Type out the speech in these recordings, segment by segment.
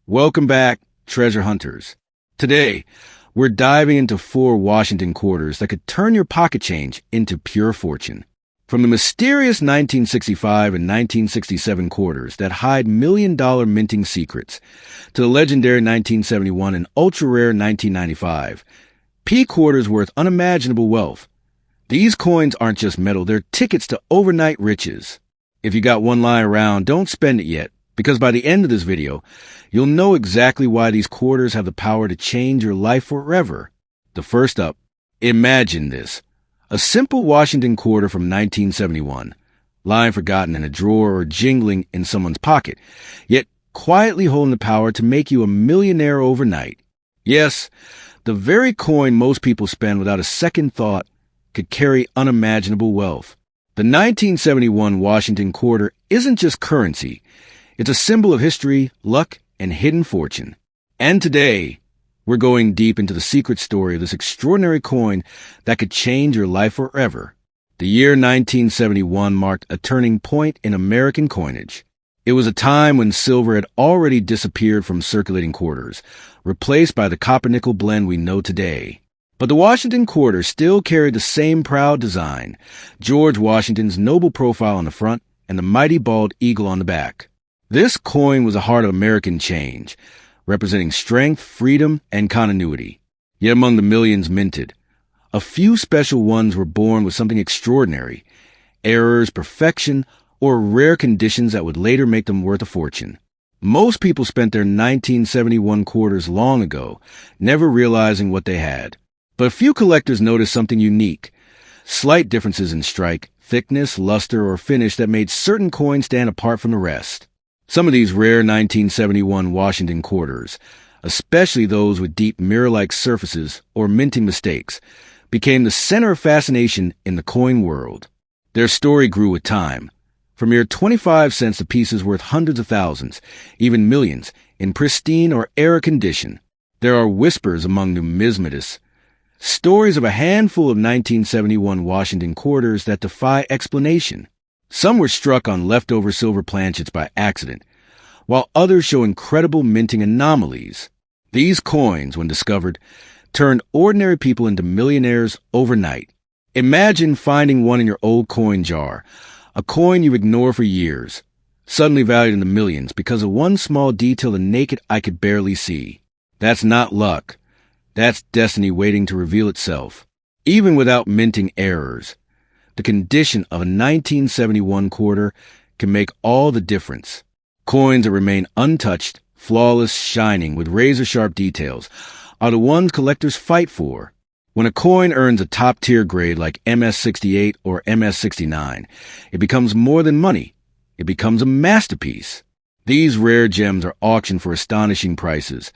Welcome back, treasure hunters. Today, we're diving into 4 Washington quarters that could turn your pocket change into pure fortune. From the mysterious 1965 and 1967 quarters that hide million-dollar minting secrets, to the legendary 1971 and ultra-rare 1995, P quarters worth unimaginable wealth. These coins aren't just metal, they're tickets to overnight riches. If you got one lying around, don't spend it yet, because by the end of this video, you'll know exactly why these quarters have the power to change your life forever. The first up, imagine this. A simple Washington quarter from 1971, lying forgotten in a drawer or jingling in someone's pocket, yet quietly holding the power to make you a millionaire overnight. Yes, the very coin most people spend without a second thought could carry unimaginable wealth. The 1971 Washington quarter isn't just currency. It's a symbol of history, luck, and hidden fortune. And today, we're going deep into the secret story of this extraordinary coin that could change your life forever. The year 1971 marked a turning point in American coinage. It was a time when silver had already disappeared from circulating quarters, replaced by the copper-nickel blend we know today. But the Washington quarter still carried the same proud design, George Washington's noble profile on the front and the mighty bald eagle on the back. This coin was the heart of American change, representing strength, freedom, and continuity. Yet among the millions minted, a few special ones were born with something extraordinary, errors, perfection, or rare conditions that would later make them worth a fortune. Most people spent their 1971 quarters long ago, never realizing what they had. But a few collectors noticed something unique, slight differences in strike, thickness, luster, or finish that made certain coins stand apart from the rest. Some of these rare 1971 Washington quarters, especially those with deep mirror-like surfaces or minting mistakes, became the center of fascination in the coin world. Their story grew with time. From mere 25 cents to pieces worth hundreds of thousands, even millions, in pristine or era condition. There are whispers among numismatists, stories of a handful of 1971 Washington quarters that defy explanation. Some were struck on leftover silver planchets by accident, while others show incredible minting anomalies. These coins, when discovered, turned ordinary people into millionaires overnight. Imagine finding one in your old coin jar, a coin you've ignored for years, suddenly valued in the millions because of one small detail the naked eye could barely see. That's not luck. That's destiny waiting to reveal itself. Even without minting errors, the condition of a 1971 quarter can make all the difference. Coins that remain untouched, flawless, shining, with razor-sharp details are the ones collectors fight for. When a coin earns a top-tier grade like MS-68 or MS-69, it becomes more than money. It becomes a masterpiece. These rare gems are auctioned for astonishing prices,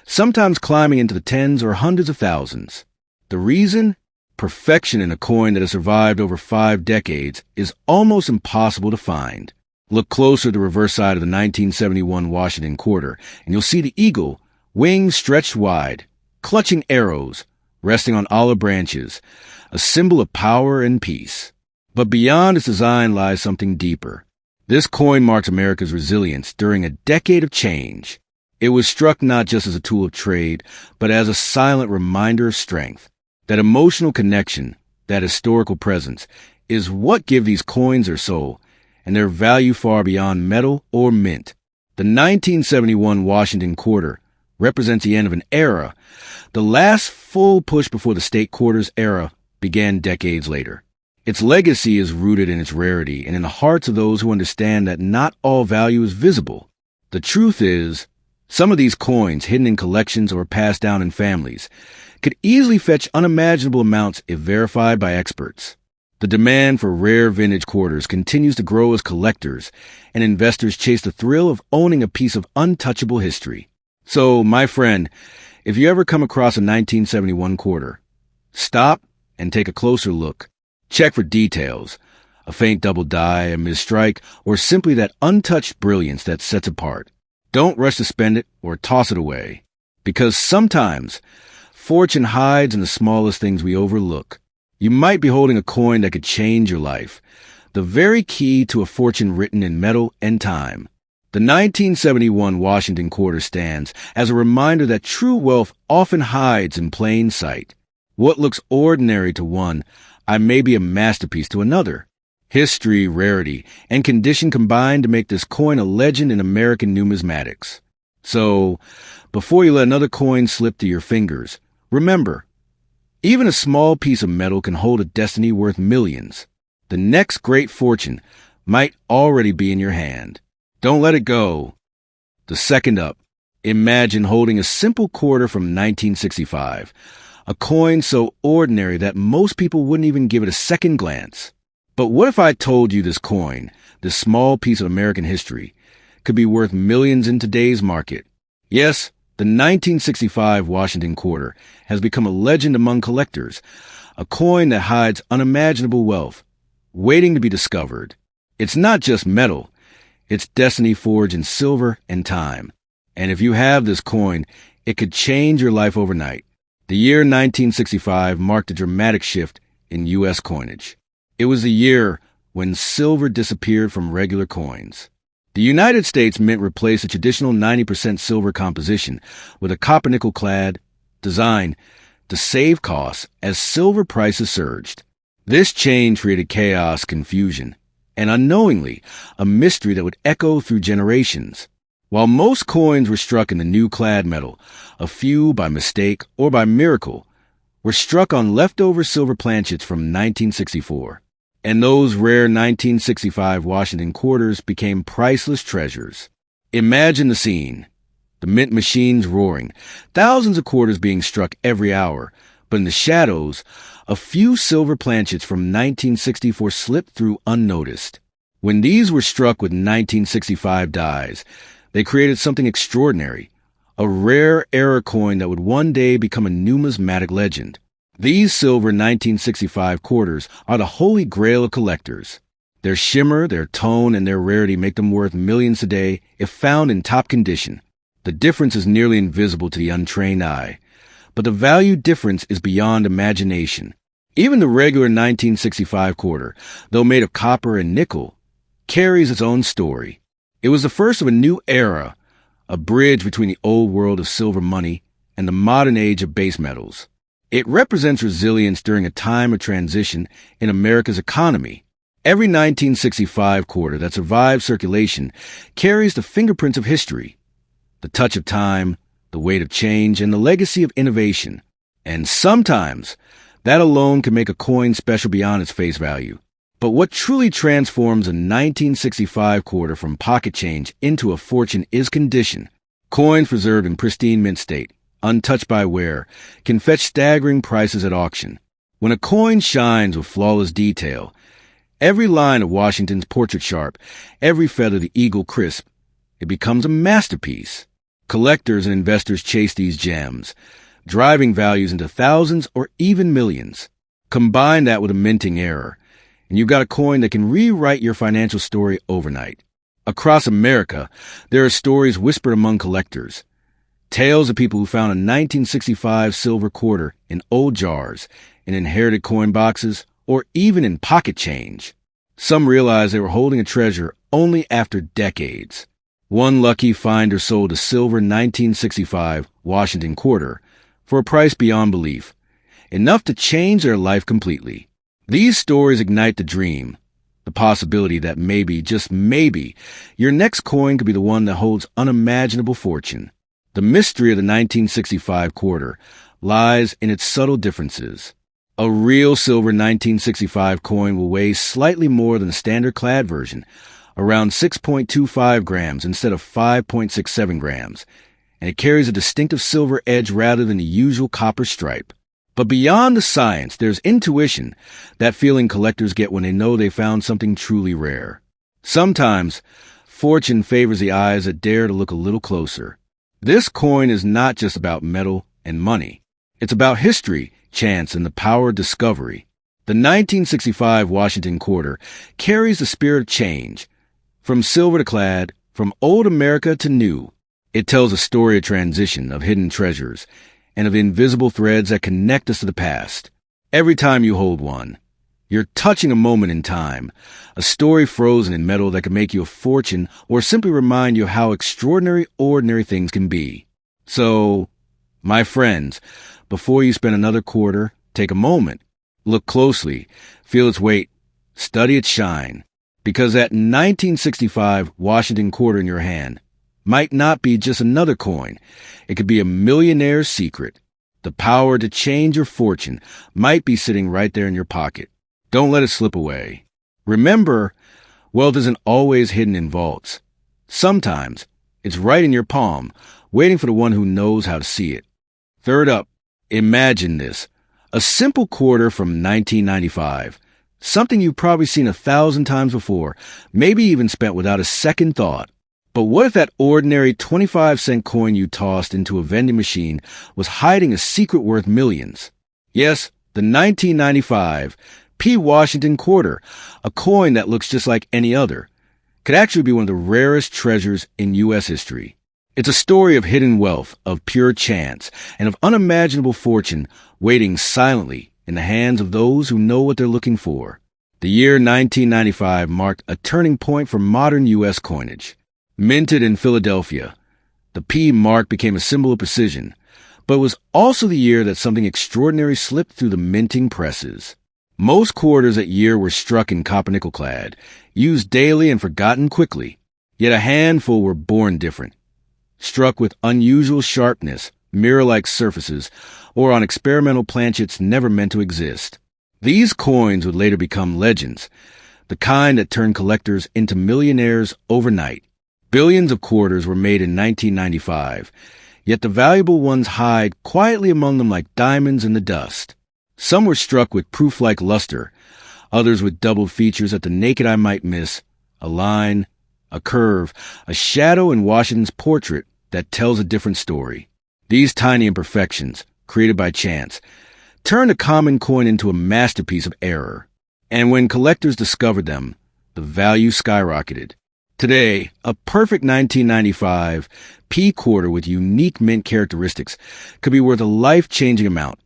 sometimes climbing into the tens or hundreds of thousands. The reason? Perfection in a coin that has survived over 5 decades is almost impossible to find. Look closer at the reverse side of the 1971 Washington quarter, and you'll see the eagle, wings stretched wide, clutching arrows, resting on olive branches, a symbol of power and peace. But beyond its design lies something deeper. This coin marks America's resilience during a decade of change. It was struck not just as a tool of trade, but as a silent reminder of strength. That emotional connection, that historical presence, is what give these coins their soul, and their value far beyond metal or mint. The 1971 Washington quarter represents the end of an era. The last full push before the state quarters era began decades later. Its legacy is rooted in its rarity and in the hearts of those who understand that not all value is visible. The truth is, some of these coins, hidden in collections or passed down in families, could easily fetch unimaginable amounts if verified by experts. The demand for rare vintage quarters continues to grow as collectors and investors chase the thrill of owning a piece of untouchable history. So, my friend, if you ever come across a 1971 quarter, stop and take a closer look. Check for details, a faint double die, a misstrike, or simply that untouched brilliance that sets apart. Don't rush to spend it or toss it away, because sometimes fortune hides in the smallest things we overlook. You might be holding a coin that could change your life, the very key to a fortune written in metal and time. The 1971 Washington quarter stands as a reminder that true wealth often hides in plain sight. What looks ordinary to one, may be a masterpiece to another. History, rarity, and condition combine to make this coin a legend in American numismatics. So, before you let another coin slip through your fingers, remember, even a small piece of metal can hold a destiny worth millions. The next great fortune might already be in your hand. Don't let it go. The second up, imagine holding a simple quarter from 1965, a coin so ordinary that most people wouldn't even give it a second glance. But what if I told you this coin, this small piece of American history, could be worth millions in today's market? Yes, the 1965 Washington quarter has become a legend among collectors, a coin that hides unimaginable wealth, waiting to be discovered. It's not just metal. It's destiny forged in silver and time. And if you have this coin, it could change your life overnight. The year 1965 marked a dramatic shift in U.S. coinage. It was the year when silver disappeared from regular coins. The United States Mint replaced a traditional 90% silver composition with a copper-nickel clad design to save costs as silver prices surged. This change created chaos, confusion, and unknowingly, a mystery that would echo through generations. While most coins were struck in the new clad metal, a few, by mistake or by miracle, were struck on leftover silver planchets from 1964. And those rare 1965 Washington quarters became priceless treasures. Imagine the scene. The mint machines roaring, thousands of quarters being struck every hour, but in the shadows, a few silver planchets from 1964 slipped through unnoticed. When these were struck with 1965 dies, they created something extraordinary, a rare era coin that would one day become a numismatic legend. These silver 1965 quarters are the holy grail of collectors. Their shimmer, their tone, and their rarity make them worth millions today if found in top condition. The difference is nearly invisible to the untrained eye, but the value difference is beyond imagination. Even the regular 1965 quarter, though made of copper and nickel, carries its own story. It was the first of a new era, a bridge between the old world of silver money and the modern age of base metals. It represents resilience during a time of transition in America's economy. Every 1965 quarter that survives circulation carries the fingerprints of history, the touch of time, the weight of change, and the legacy of innovation. And sometimes, that alone can make a coin special beyond its face value. But what truly transforms a 1965 quarter from pocket change into a fortune is condition. Coins preserved in pristine mint state, untouched by wear, can fetch staggering prices at auction. When a coin shines with flawless detail, every line of Washington's portrait sharp, every feather the eagle crisp, it becomes a masterpiece. Collectors and investors chase these gems, driving values into thousands or even millions. Combine that with a minting error, and you've got a coin that can rewrite your financial story overnight. Across America, there are stories whispered among collectors. Tales of people who found a 1965 silver quarter in old jars, in inherited coin boxes, or even in pocket change. Some realized they were holding a treasure only after decades. One lucky finder sold a silver 1965 Washington quarter for a price beyond belief, enough to change their life completely. These stories ignite the dream, the possibility that maybe, just maybe, your next coin could be the one that holds unimaginable fortune. The mystery of the 1965 quarter lies in its subtle differences. A real silver 1965 coin will weigh slightly more than the standard clad version, around 6.25 grams instead of 5.67 grams, and it carries a distinctive silver edge rather than the usual copper stripe. But beyond the science, there's intuition, that feeling collectors get when they know they found something truly rare. Sometimes, fortune favors the eyes that dare to look a little closer. This coin is not just about metal and money. It's about history, chance, and the power of discovery. The 1965 Washington quarter carries the spirit of change. From silver to clad, from old America to new, it tells a story of transition, of hidden treasures, and of invisible threads that connect us to the past. Every time you hold one, You're touching a moment in time, a story frozen in metal that can make you a fortune or simply remind you how extraordinary ordinary things can be. So, my friends, before you spend another quarter, take a moment, look closely, feel its weight, study its shine, because that 1965 Washington quarter in your hand might not be just another coin. It could be a millionaire's secret. The power to change your fortune might be sitting right there in your pocket. Don't let it slip away. Remember, wealth isn't always hidden in vaults. Sometimes it's right in your palm, waiting for the one who knows how to see it. Third up, imagine this. A simple quarter from 1995. Something you've probably seen 1,000 times before, maybe even spent without a second thought. But what if that ordinary 25-cent coin you tossed into a vending machine was hiding a secret worth millions? Yes, the 1995 P. Washington quarter, a coin that looks just like any other, could actually be one of the rarest treasures in U.S. history. It's a story of hidden wealth, of pure chance, and of unimaginable fortune waiting silently in the hands of those who know what they're looking for. The year 1995 marked a turning point for modern U.S. coinage. Minted in Philadelphia, the P mark became a symbol of precision, but it was also the year that something extraordinary slipped through the minting presses. Most quarters that year were struck in copper-nickel clad, used daily and forgotten quickly, yet a handful were born different, struck with unusual sharpness, mirror-like surfaces, or on experimental planchets never meant to exist. These coins would later become legends, the kind that turned collectors into millionaires overnight. Billions of quarters were made in 1995, yet the valuable ones hide quietly among them like diamonds in the dust. Some were struck with proof-like luster, others with doubled features that the naked eye might miss, a line, a curve, a shadow in Washington's portrait that tells a different story. These tiny imperfections, created by chance, turned a common coin into a masterpiece of error. And when collectors discovered them, the value skyrocketed. Today, a perfect 1995 P quarter with unique mint characteristics could be worth a life-changing amount,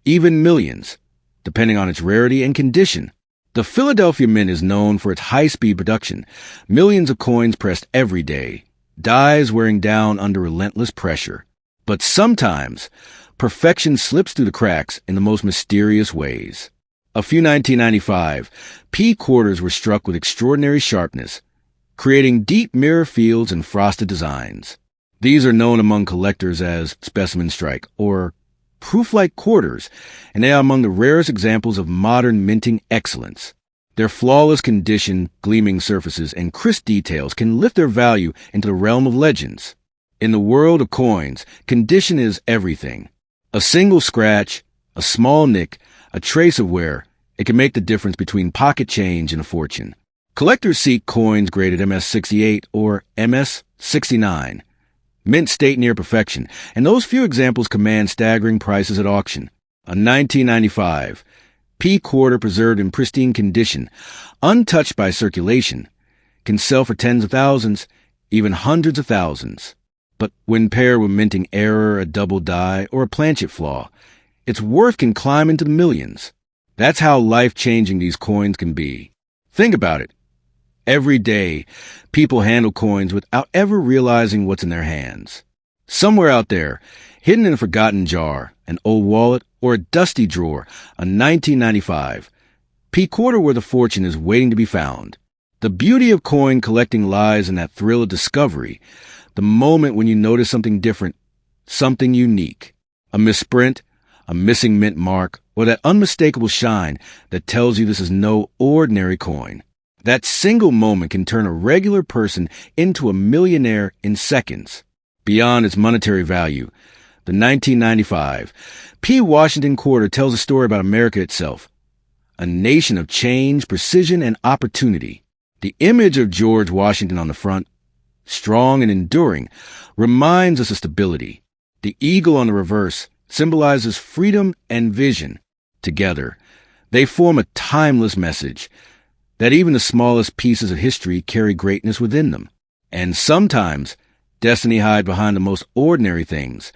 even millions, depending on its rarity and condition. The Philadelphia Mint is known for its high-speed production, millions of coins pressed every day, dies wearing down under relentless pressure. But sometimes, perfection slips through the cracks in the most mysterious ways. A few 1995 P quarters were struck with extraordinary sharpness, creating deep mirror fields and frosted designs. These are known among collectors as specimen strike, or proof-like quarters, and they are among the rarest examples of modern minting excellence. Their flawless condition, gleaming surfaces, and crisp details can lift their value into the realm of legends. In the world of coins, condition is everything. A single scratch, a small nick, a trace of wear, it can make the difference between pocket change and a fortune. Collectors seek coins graded MS-68 or MS-69. Mint state near perfection, and those few examples command staggering prices at auction. A 1995 P quarter preserved in pristine condition, untouched by circulation, can sell for tens of thousands, even hundreds of thousands. But when paired with minting error, a double die, or a planchet flaw, its worth can climb into the millions. That's how life-changing these coins can be. Think about it. Every day, people handle coins without ever realizing what's in their hands. Somewhere out there, hidden in a forgotten jar, an old wallet, or a dusty drawer, a 1995 P quarter worth of fortune is waiting to be found. The beauty of coin collecting lies in that thrill of discovery, the moment when you notice something different, something unique, a misprint, a missing mint mark, or that unmistakable shine that tells you this is no ordinary coin. That single moment can turn a regular person into a millionaire in seconds. Beyond its monetary value, the 1995 P. Washington quarter tells a story about America itself, a nation of change, precision, and opportunity. The image of George Washington on the front, strong and enduring, reminds us of stability. The eagle on the reverse symbolizes freedom and vision. Together, they form a timeless message that even the smallest pieces of history carry greatness within them. And sometimes, destiny hides behind the most ordinary things.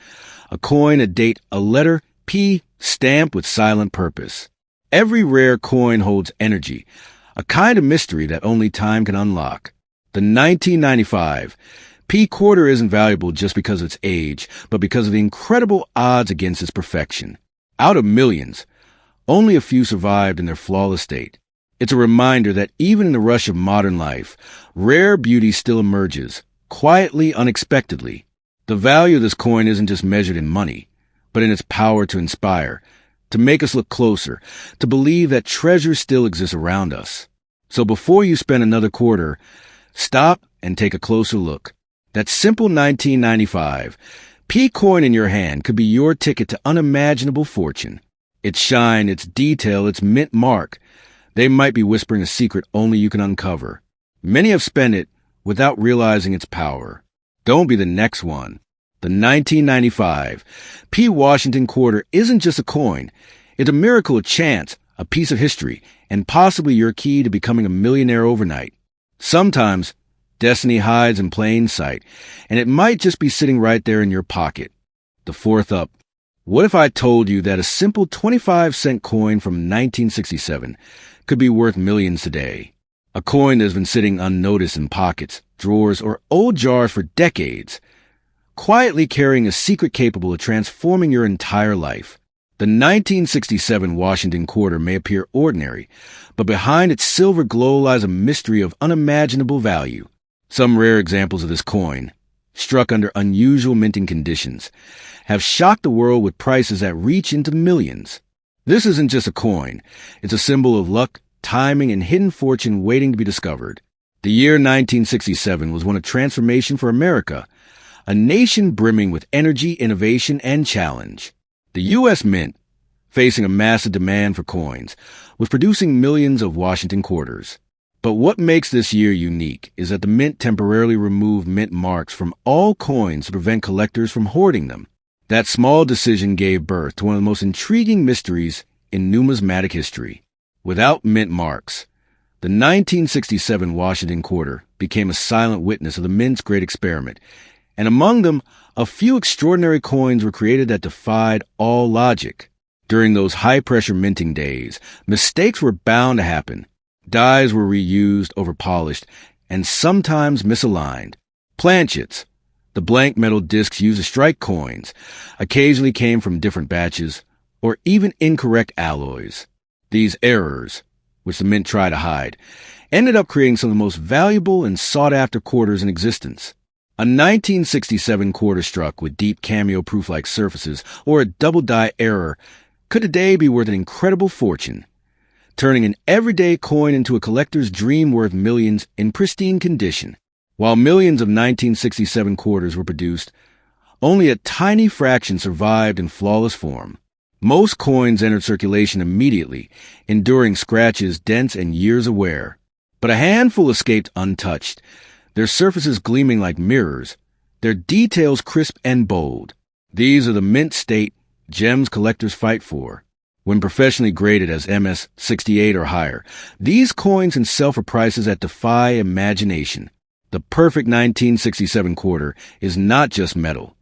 A coin, a date, a letter, P, stamped with silent purpose. Every rare coin holds energy, a kind of mystery that only time can unlock. The 1995 P quarter isn't valuable just because of its age, but because of the incredible odds against its perfection. Out of millions, only a few survived in their flawless state. It's a reminder that even in the rush of modern life, rare beauty still emerges, quietly, unexpectedly. The value of this coin isn't just measured in money, but in its power to inspire, to make us look closer, to believe that treasure still exists around us. So before you spend another quarter, stop and take a closer look. That simple 1995 P coin in your hand could be your ticket to unimaginable fortune. Its shine, its detail, its mint mark, they might be whispering a secret only you can uncover. Many have spent it without realizing its power. Don't be the next one. The 1995 P. Washington quarter isn't just a coin. It's a miracle of chance, a piece of history, and possibly your key to becoming a millionaire overnight. Sometimes, destiny hides in plain sight, and it might just be sitting right there in your pocket. The fourth up. What if I told you that a simple 25-cent coin from 1967 could be worth millions today? A coin that's been sitting unnoticed in pockets, drawers, or old jars for decades, quietly carrying a secret capable of transforming your entire life. The 1967 Washington quarter may appear ordinary, but behind its silver glow lies a mystery of unimaginable value. Some rare examples of this coin, struck under unusual minting conditions, have shocked the world with prices that reach into millions. This isn't just a coin. It's a symbol of luck, timing, and hidden fortune waiting to be discovered. The year 1967 was one of transformation for America, a nation brimming with energy, innovation, and challenge. The U.S. Mint, facing a massive demand for coins, was producing millions of Washington quarters. But what makes this year unique is that the Mint temporarily removed mint marks from all coins to prevent collectors from hoarding them. That small decision gave birth to one of the most intriguing mysteries in numismatic history. Without mint marks, the 1967 Washington quarter became a silent witness of the Mint's great experiment, and among them, a few extraordinary coins were created that defied all logic. During those high-pressure minting days, mistakes were bound to happen. Dies were reused, overpolished, and sometimes misaligned. Planchets, the blank metal discs used to strike coins, occasionally came from different batches, or even incorrect alloys. These errors, which the Mint tried to hide, ended up creating some of the most valuable and sought-after quarters in existence. A 1967 quarter struck with deep cameo-proof-like surfaces or a double-die error could today be worth an incredible fortune, turning an everyday coin into a collector's dream worth millions in pristine condition. While millions of 1967 quarters were produced, only a tiny fraction survived in flawless form. Most coins entered circulation immediately, enduring scratches, dents, and years of wear. But a handful escaped untouched, their surfaces gleaming like mirrors, their details crisp and bold. These are the mint state gems collectors fight for. When professionally graded as MS 68 or higher, these coins can sell for prices that defy imagination. The perfect 1967 quarter is not just metal.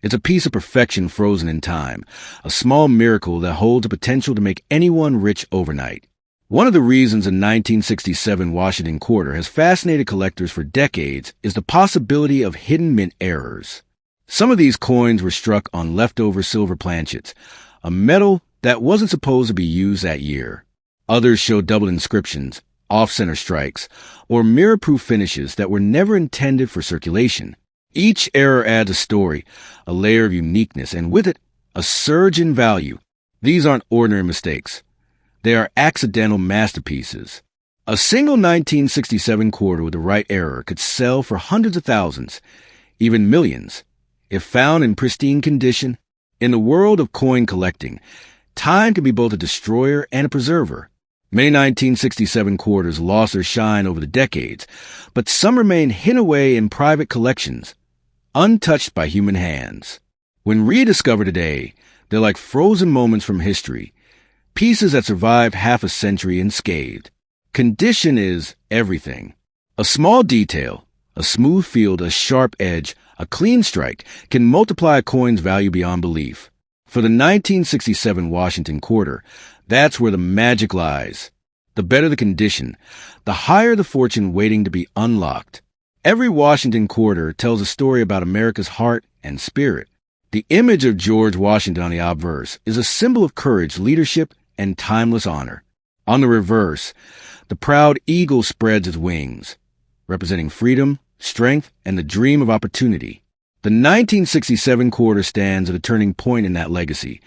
It's a piece of perfection frozen in time, a small miracle that holds the potential to make anyone rich overnight. One of the reasons a 1967 Washington quarter has fascinated collectors for decades is the possibility of hidden mint errors. Some of these coins were struck on leftover silver planchets, a metal that wasn't supposed to be used that year. Others show double inscriptions, off-center strikes, or mirror-proof finishes that were never intended for circulation. Each error adds a story, a layer of uniqueness, and with it, a surge in value. These aren't ordinary mistakes. They are accidental masterpieces. A single 1967 quarter with the right error could sell for hundreds of thousands, even millions, if found in pristine condition. In the world of coin collecting, time can be both a destroyer and a preserver. Many 1967 quarters lost their shine over the decades, but some remain hidden away in private collections, untouched by human hands. When rediscovered today, they're like frozen moments from history, pieces that survived half a century unscathed. Condition is everything. A small detail, a smooth field, a sharp edge, a clean strike can multiply a coin's value beyond belief. For the 1967 Washington quarter, that's where the magic lies. The better the condition, the higher the fortune waiting to be unlocked. Every Washington quarter tells a story about America's heart and spirit. The image of George Washington on the obverse is a symbol of courage, leadership, and timeless honor. On the reverse, the proud eagle spreads its wings, representing freedom, strength, and the dream of opportunity. The 1967 quarter stands at a turning point in that legacy,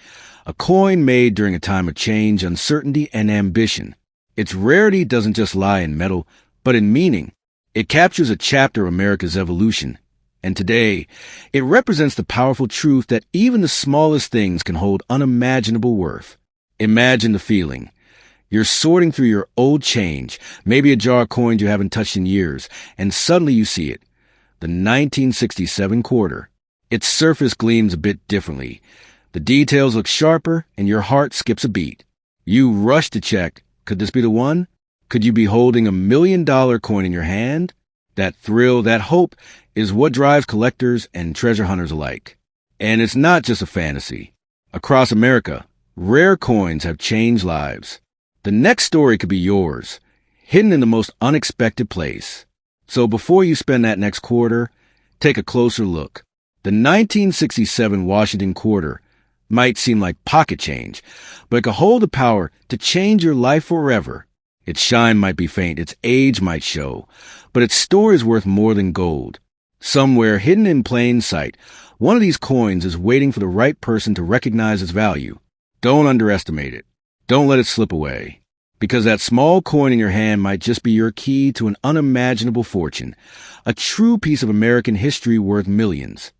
a coin made during a time of change, uncertainty, and ambition. Its rarity doesn't just lie in metal, but in meaning. It captures a chapter of America's evolution, and today, it represents the powerful truth that even the smallest things can hold unimaginable worth. Imagine the feeling. You're sorting through your old change, maybe a jar of coins you haven't touched in years, and suddenly you see it. The 1967 quarter. Its surface gleams a bit differently. The details look sharper, and your heart skips a beat. You rush to check. Could this be the one? Could you be holding $1 million coin in your hand? That thrill, that hope, is what drives collectors and treasure hunters alike. And it's not just a fantasy. Across America, rare coins have changed lives. The next story could be yours, hidden in the most unexpected place. So before you spend that next quarter, take a closer look. The 1967 Washington quarter might seem like pocket change, but it could hold the power to change your life forever. Its shine might be faint, its age might show, but its story is worth more than gold. Somewhere hidden in plain sight, one of these coins is waiting for the right person to recognize its value. Don't underestimate it. Don't let it slip away. Because that small coin in your hand might just be your key to an unimaginable fortune, a true piece of American history worth millions.